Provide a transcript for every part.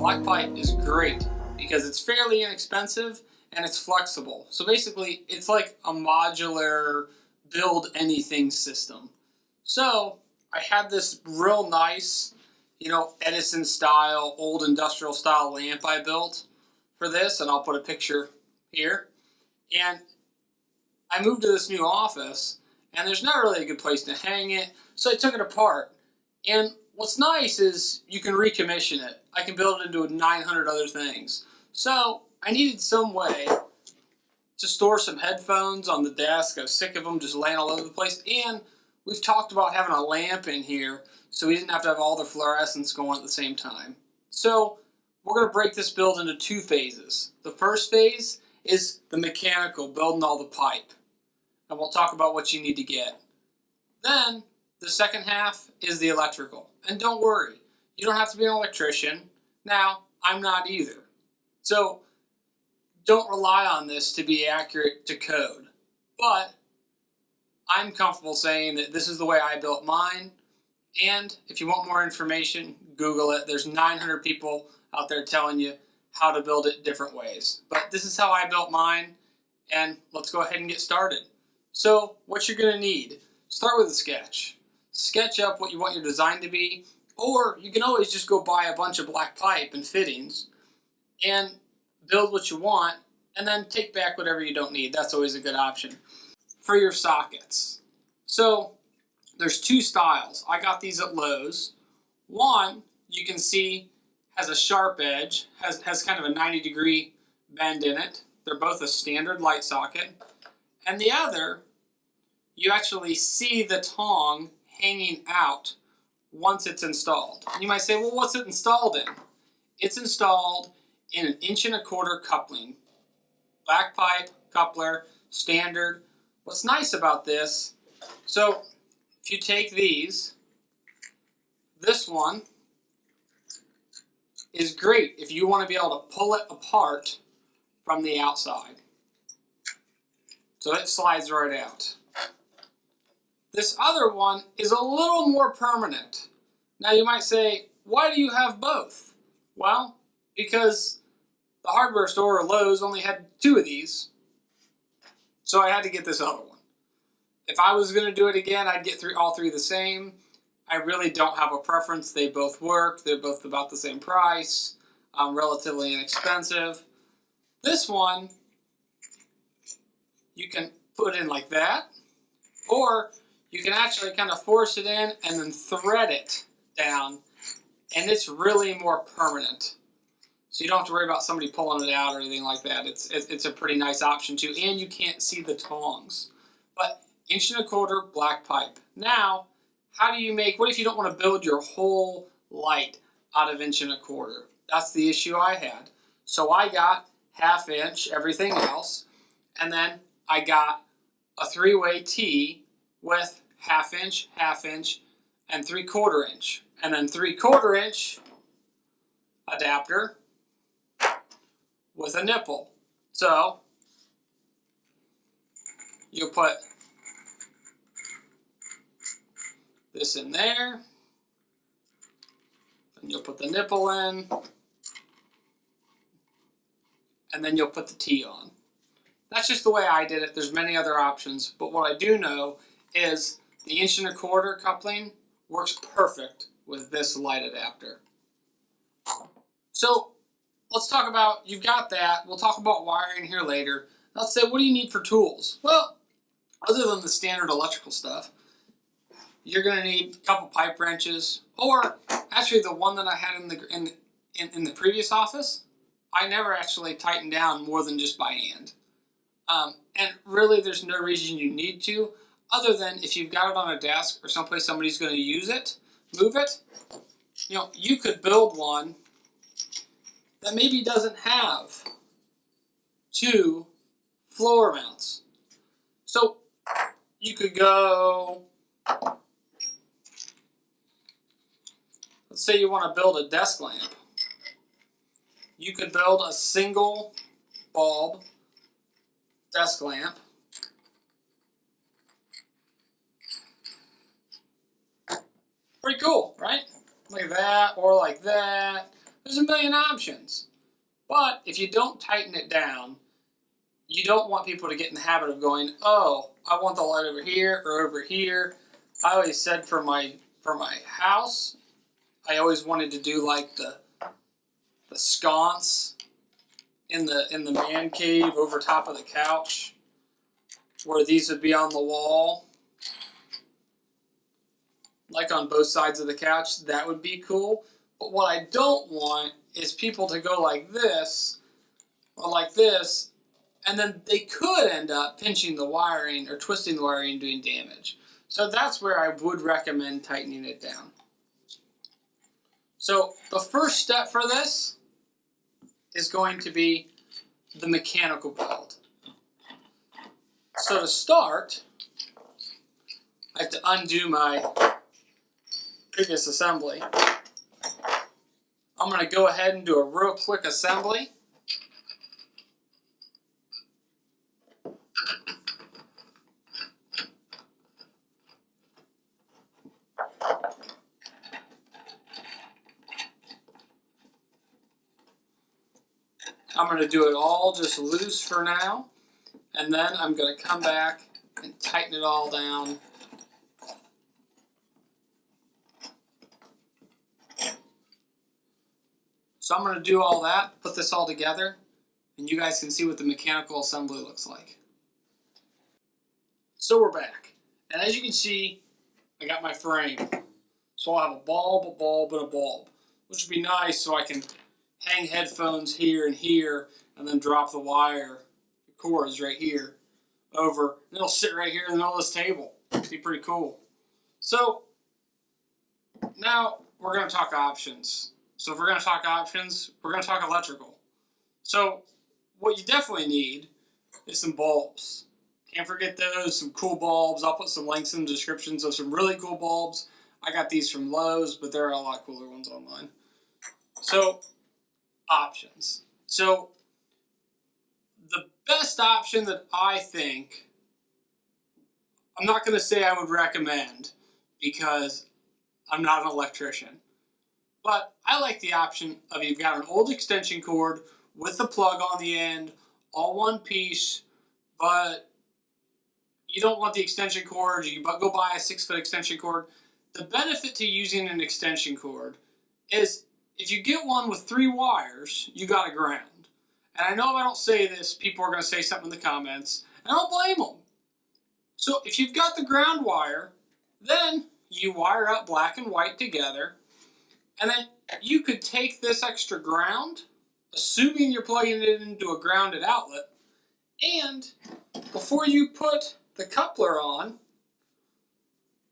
Black pipe is great because it's fairly inexpensive and it's flexible. So basically, it's like a modular build anything system. So I had this real nice, Edison style, old industrial style lamp I built for this, and I'll put a picture here. And I moved to this new office, and there's not really a good place to hang it, so I took it apart. And what's nice is you can recommission it. I can build it into 900 other things. So I needed some way to store some headphones on the desk. I was sick of them just laying all over the place. And we've talked about having a lamp in here so we didn't have to have all the fluorescents going at the same time. So we're going to break this build into two phases. The first phase is the mechanical, building all the pipe. And we'll talk about what you need to get. Then the second half is the electrical. And don't worry, you don't have to be an electrician. Now, I'm not either. So don't rely on this to be accurate to code. But I'm comfortable saying that this is the way I built mine. And if you want more information, Google it. There's 900 people out there telling you how to build it different ways. But this is how I built mine. And let's go ahead and get started. So what you're going to need, start with a sketch. Sketch up what you want your design to be, or you can always just go buy a bunch of black pipe and fittings and build what you want, and then take back whatever you don't need. That's always a good option. For your sockets, so there's two styles. I got these at Lowe's. One, you can see, has a sharp edge, has kind of a 90-degree bend in it. They're both a standard light socket. And the other, you actually see the tong hanging out once it's installed. And you might say, well, what's it installed in? It's installed in an 1.25" coupling. Black pipe, coupler, standard. What's nice about this, so if you take these, this one is great if you want to be able to pull it apart from the outside. So it slides right out. This other one is a little more permanent. Now you might say, why do you have both? Well, because the hardware store or Lowe's only had 2 of these, so I had to get this other one. If I was going to do it again, I'd get all three the same. I really don't have a preference. They both work. They're both about the same price, relatively inexpensive. This one, you can put in like that, or you can actually kind of force it in and then thread it down, and it's really more permanent. So you don't have to worry about somebody pulling it out or anything like that. It's a pretty nice option too, and you can't see the tongs. But 1.25" black pipe. Now, how do you make, what if you don't want to build your whole light out of 1.25"? That's the issue I had. So I got 1/2 inch, everything else, and then I got a 3-way T with 1/2 inch, 1/2 inch, and 3/4 inch. And then 3/4 inch adapter with a nipple. So you'll put this in there, and you'll put the nipple in, and then you'll put the T on. That's just the way I did it. There's many other options, but what I do know is the 1.25" coupling works perfect with this light adapter. So let's talk about, you've got that. We'll talk about wiring here later. Let's say, what do you need for tools? Well, other than the standard electrical stuff, you're going to need a couple pipe wrenches, or actually the one that I had in the previous office, I never actually tightened down more than just by hand. And really, there's no reason you need to, other than if you've got it on a desk or someplace somebody's going to use it, move it. You could build one that maybe doesn't have 2 floor mounts. So you could go, let's say you want to build a desk lamp. You could build a single bulb desk lamp. Pretty cool, right? Like that, or like that. There's a million options. But if you don't tighten it down, you don't want people to get in the habit of going, oh, I want the light over here or over here. I always said for my house, I always wanted to do like the sconce in the man cave over top of the couch, where these would be on the wall, like on both sides of the couch. That would be cool. But what I don't want is people to go like this or like this, and then they could end up pinching the wiring or twisting the wiring and doing damage. So that's where I would recommend tightening it down. So the first step for this is going to be the mechanical build. So to start, I have to undo my previous assembly. I'm going to go ahead and do a real quick assembly. I'm going to do it all just loose for now, and then I'm going to come back and tighten it all down. So I'm going to do all that, put this all together, and you guys can see what the mechanical assembly looks like. So we're back, and as you can see, I got my frame. So I'll have a bulb, a bulb, and a bulb, which would be nice so I can hang headphones here and here, and then drop the wire, the cords right here, over, and it'll sit right here in the middle of this table. It'd be pretty cool. So now we're going to talk options. So if we're going to talk options, we're going to talk electrical. So what you definitely need is some bulbs. Can't forget those, some cool bulbs. I'll put some links in the descriptions of some really cool bulbs. I got these from Lowe's, but there are a lot cooler ones online. So options. So the best option that I think, I'm not going to say I would recommend because I'm not an electrician, but I like the option of you've got an old extension cord with the plug on the end, all one piece, but you don't want the extension cord, you go buy a 6-foot extension cord. The benefit to using an extension cord is if you get one with 3 wires, you got a ground. And I know if I don't say this, people are going to say something in the comments, and I don't blame them. So if you've got the ground wire, then you wire up black and white together, and then you could take this extra ground, assuming you're plugging it into a grounded outlet, and before you put the coupler on,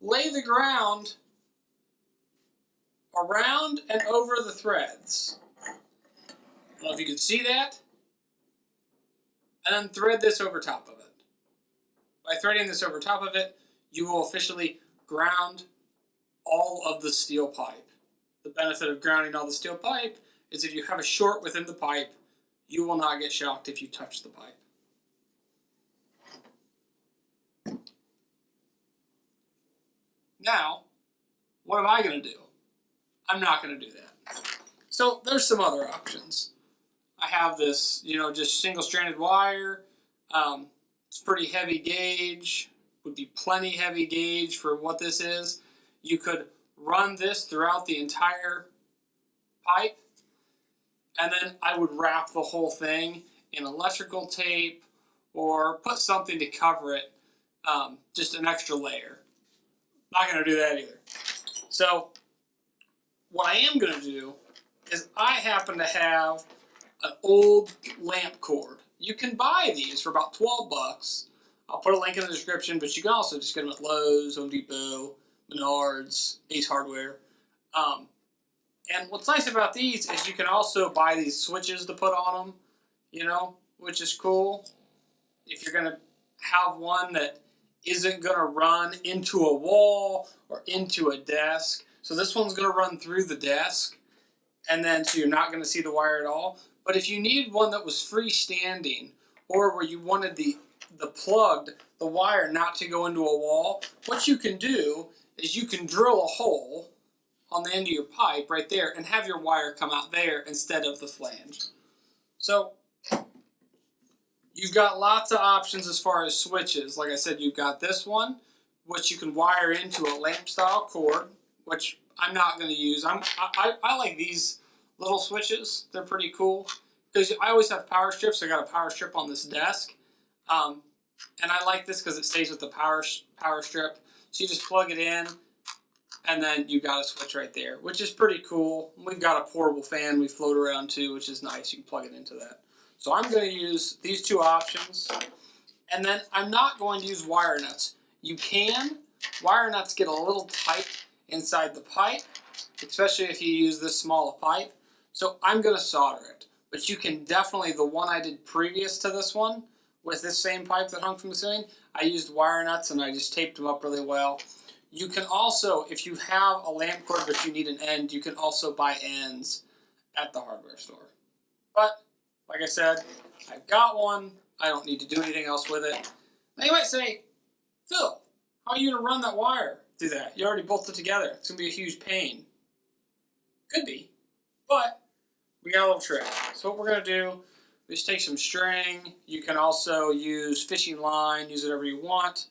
lay the ground around and over the threads. I don't know if you can see that. And then thread this over top of it. By threading this over top of it, you will officially ground all of the steel pipe. The benefit of grounding all the steel pipe is if you have a short within the pipe, you will not get shocked if you touch the pipe. Now, what am I going to do? I'm not going to do that. So there's some other options. I have this, just single-stranded wire. It's pretty heavy gauge. Would be plenty heavy gauge for what this is. You could run this throughout the entire pipe, and then I would wrap the whole thing in electrical tape or put something to cover it, just an extra layer. Not going to do that either. So what I am going to do is I happen to have an old lamp cord. You can buy these for about 12 bucks. I'll put a link in the description, but you can also just get them at Lowe's, Home Depot, Menards, Ace Hardware. And what's nice about these is you can also buy these switches to put on them, which is cool. If you're going to have one that isn't going to run into a wall or into a desk. So this one's going to run through the desk, and then so you're not going to see the wire at all. But if you needed one that was freestanding, or where you wanted the wire not to go into a wall, what you can do is you can drill a hole on the end of your pipe right there and have your wire come out there instead of the flange. So you've got lots of options as far as switches. Like I said, you've got this one, which you can wire into a lamp style cord, which I'm not going to use. I like these little switches. They're pretty cool because I always have power strips. I got a power strip on this desk, and I like this because it stays with the power strip. So you just plug it in, and then you've got a switch right there, which is pretty cool. We've got a portable fan we float around too, which is nice. You can plug it into that. So I'm going to use these two options, and then I'm not going to use wire nuts. You can. Wire nuts get a little tight inside the pipe, especially if you use this small a pipe. So I'm going to solder it. But you can definitely, the one I did previous to this one, with this same pipe that hung from the ceiling, I used wire nuts and I just taped them up really well. You can also, if you have a lamp cord but you need an end, you can also buy ends at the hardware store. But, like I said, I've got one. I don't need to do anything else with it. Now you might say, Phil, how are you going to run that wire through that? You already bolted it together. It's going to be a huge pain. Could be, but we got a little trick. So what we're going to do is take some string. You can also use fishing line, use whatever you want.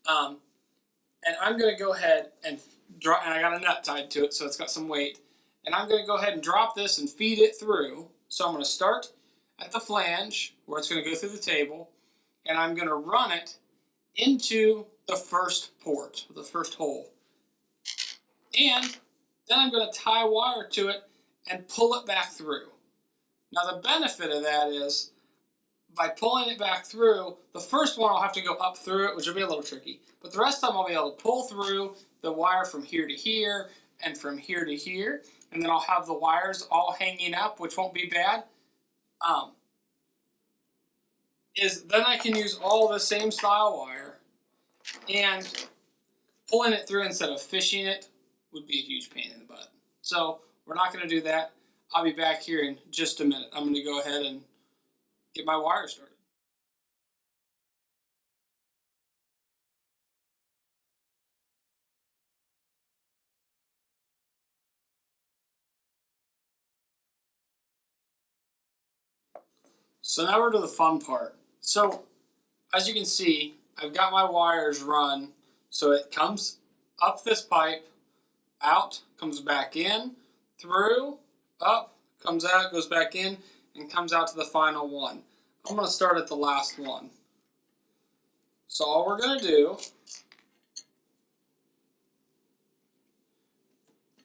And I'm going to go ahead and drop, and I got a nut tied to it, so it's got some weight. And I'm going to go ahead and drop this and feed it through. So I'm going to start at the flange, where it's going to go through the table, and I'm going to run it into the first port, the first hole. And then I'm going to tie wire to it and pull it back through. Now the benefit of that is, by pulling it back through, the first one I'll have to go up through it, which will be a little tricky. But the rest of them I'll be able to pull through the wire from here to here and from here to here. And then I'll have the wires all hanging up, which won't be bad. Then I can use all the same style wire, and pulling it through instead of fishing it would be a huge pain in the butt. So we're not going to do that. I'll be back here in just a minute. I'm going to go ahead and get my wire started. So now we're to the fun part. So as you can see, I've got my wires run. So it comes up this pipe, out, comes back in, through, up, comes out, goes back in, and comes out to the final one. I'm going to start at the last one. So all we're going to do,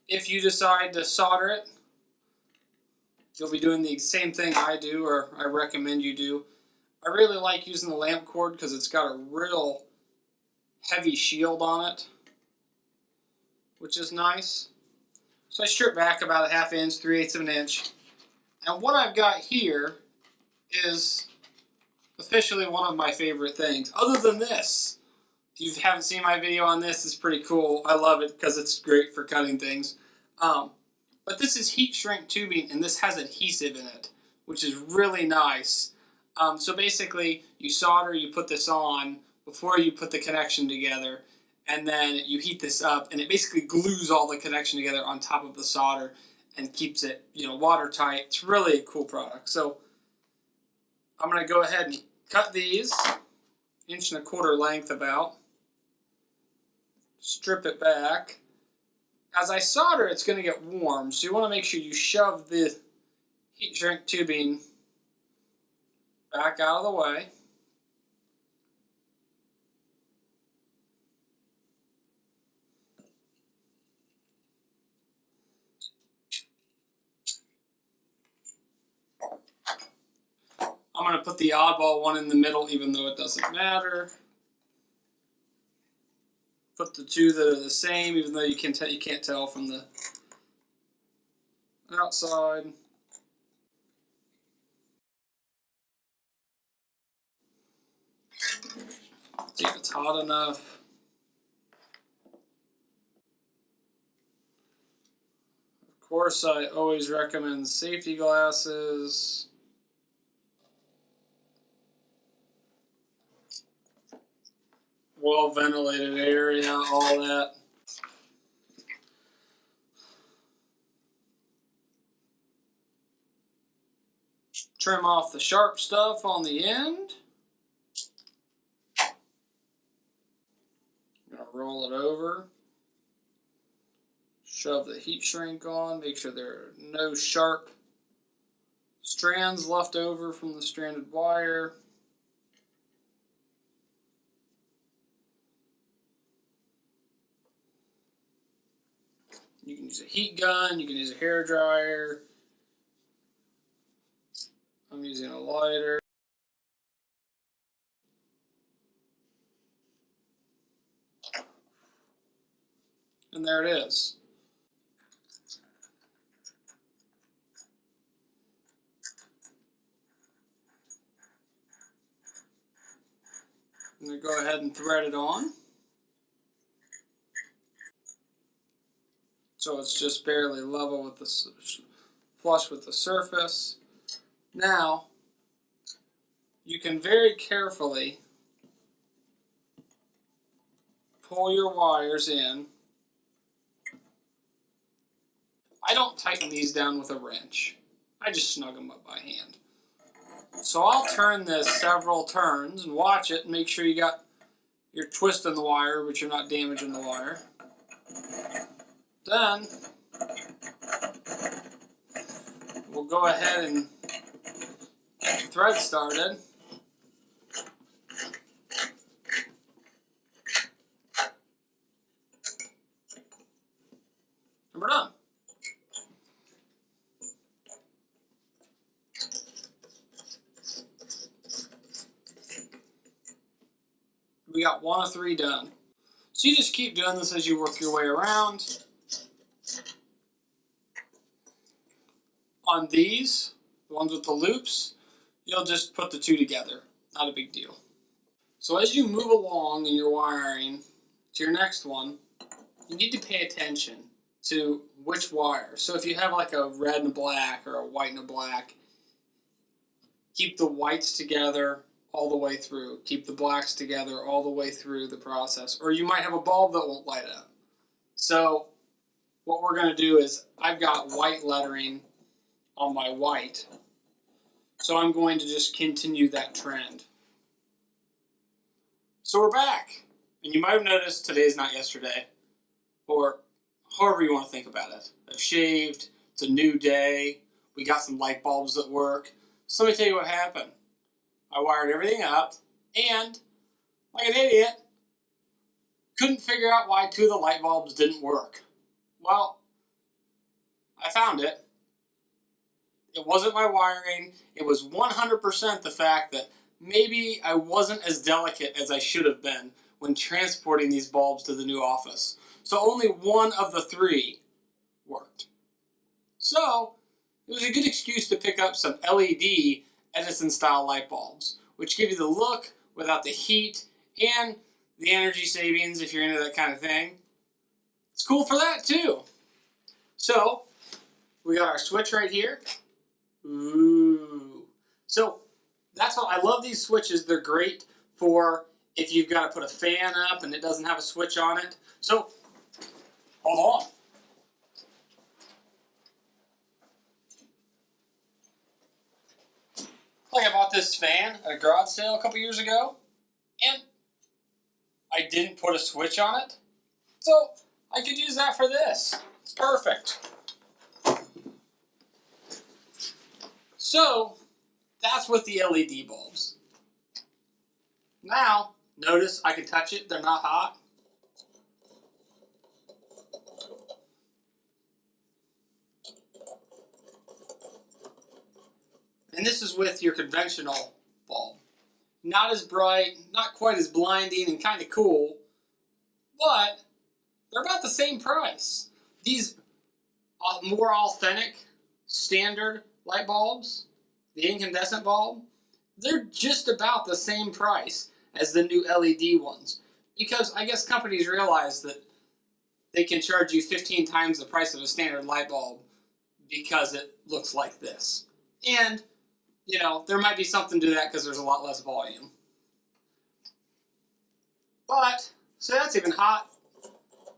if you decide to solder it, you'll be doing the same thing I do, or I recommend you do. I really like using the lamp cord because it's got a real heavy shield on it, which is nice. So I strip back about a 1/2 inch, 3/8 of an inch. And what I've got here is officially one of my favorite things, other than this. If you haven't seen my video on this, it's pretty cool. I love it because it's great for cutting things. But this is heat shrink tubing, and this has adhesive in it, which is really nice. So basically, you solder, you put this on before you put the connection together, and then you heat this up, and it basically glues all the connection together on top of the solder and keeps it, watertight. It's really a cool product. So I'm going to go ahead and cut these 1.25 inch length about. Strip it back. As I solder, it's going to get warm, so you want to make sure you shove the heat shrink tubing back out of the way. I'm going to put the oddball one in the middle, even though it doesn't matter. Put the two that are the same, even though you can't tell from the outside. See if it's hot enough. Of course, I always recommend safety glasses. Well ventilated area, all that. Trim off the sharp stuff on the end. I'm going to roll it over. Shove the heat shrink on. Make sure there are no sharp strands left over from the stranded wire. You can use a heat gun, you can use a hair dryer. I'm using a lighter. And there it is. I'm going to go ahead and thread it on. So it's just barely level with the flush with the surface. Now, you can very carefully pull your wires in. I don't tighten these down with a wrench. I just snug them up by hand. So I'll turn this several turns and watch it and make sure you got your twist in the wire, but you're not damaging the wire. Then we'll go ahead and get the thread started. And we're done. We got 1 of 3 done. So you just keep doing this as you work your way around. On these, the ones with the loops, you'll just put the 2 together. Not a big deal. So as you move along in your wiring to your next one, you need to pay attention to which wire. So if you have like a red and a black or a white and a black, keep the whites together all the way through. Keep the blacks together all the way through the process. Or you might have a bulb that won't light up. So what we're going to do is, I've got white lettering on my white. So I'm going to just continue that trend. So we're back. And you might have noticed today's not yesterday. Or however you want to think about it. I've shaved. It's a new day. We got some light bulbs that work. So let me tell you what happened. I wired everything up, and like an idiot, couldn't figure out why 2 of the light bulbs didn't work. Well, I found it. It wasn't my wiring. It was 100% the fact that maybe I wasn't as delicate as I should have been when transporting these bulbs to the new office. So only 1 of the 3 worked. So it was a good excuse to pick up some LED Edison style light bulbs, which give you the look without the heat and the energy savings if you're into that kind of thing. It's cool for that too. So we got our switch right here. Ooh. So that's what I love, these switches. They're great for if you've got to put a fan up and it doesn't have a switch on it. So hold on. Like I bought this fan at a garage sale a couple years ago, and I didn't put a switch on it, so I could use that for this. It's perfect. So that's with the LED bulbs. Now, notice I can touch it, they're not hot. And this is with your conventional bulb. Not as bright, not quite as blinding, and kind of cool, but they're about the same price. These more authentic, standard light bulbs, the incandescent bulb, they're just about the same price as the new LED ones. Because I guess companies realize that they can charge you 15 times the price of a standard light bulb because it looks like this. And you know, there might be something to that because there's a lot less volume. But, so that's even hot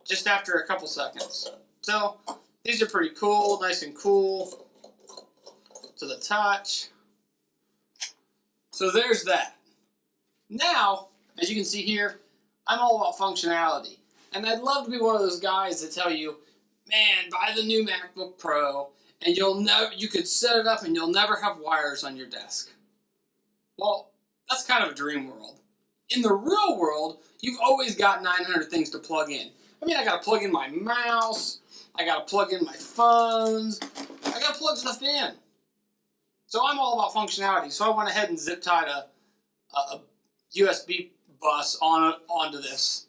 just after a couple seconds. So, these are pretty cool, nice and cool to the touch. So there's that. Now, as you can see here, I'm all about functionality. And I'd love to be one of those guys that tell you, man, buy the new MacBook Pro and you could set it up and you'll never have wires on your desk. Well, that's kind of a dream world. In the real world, you've always got 900 things to plug in. I mean, I gotta plug in my mouse, I gotta plug in my phones, I gotta plug stuff in. So I'm all about functionality, so I went ahead and zip tied a USB bus onto this.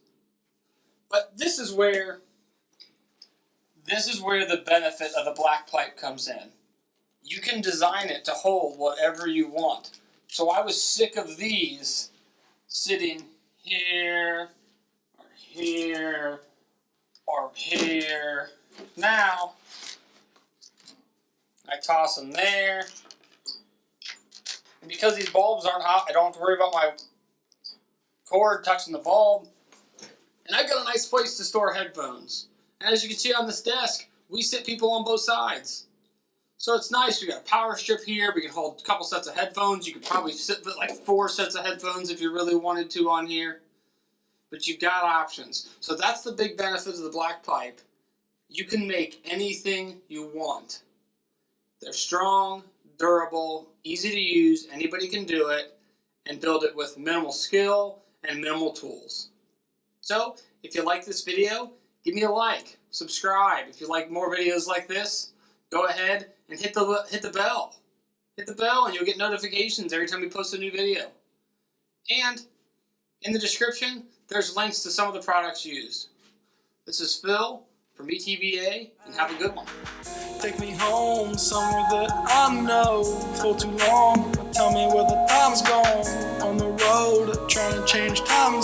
But this is where the benefit of the black pipe comes in. You can design it to hold whatever you want. So I was sick of these sitting here, or here, or here. Now, I toss them there. And because these bulbs aren't hot, I don't have to worry about my cord touching the bulb. And I've got a nice place to store headphones. And as you can see on this desk, we sit people on both sides. So it's nice. We got a power strip here. We can hold a couple sets of headphones. You could probably sit with like 4 sets of headphones if you really wanted to on here. But you've got options. So that's the big benefit of the black pipe. You can make anything you want. They're strong, durable, easy to use. Anybody can do it and build it with minimal skill and minimal tools. So if you like this video, give me a like, subscribe. If you like more videos like this, go ahead and hit the bell. Hit the bell and you'll get notifications every time we post a new video. And in the description, there's links to some of the products used. This is Phil from ETBA, and have a good one. Take me home, somewhere that I know. For too long, tell me where the time's going.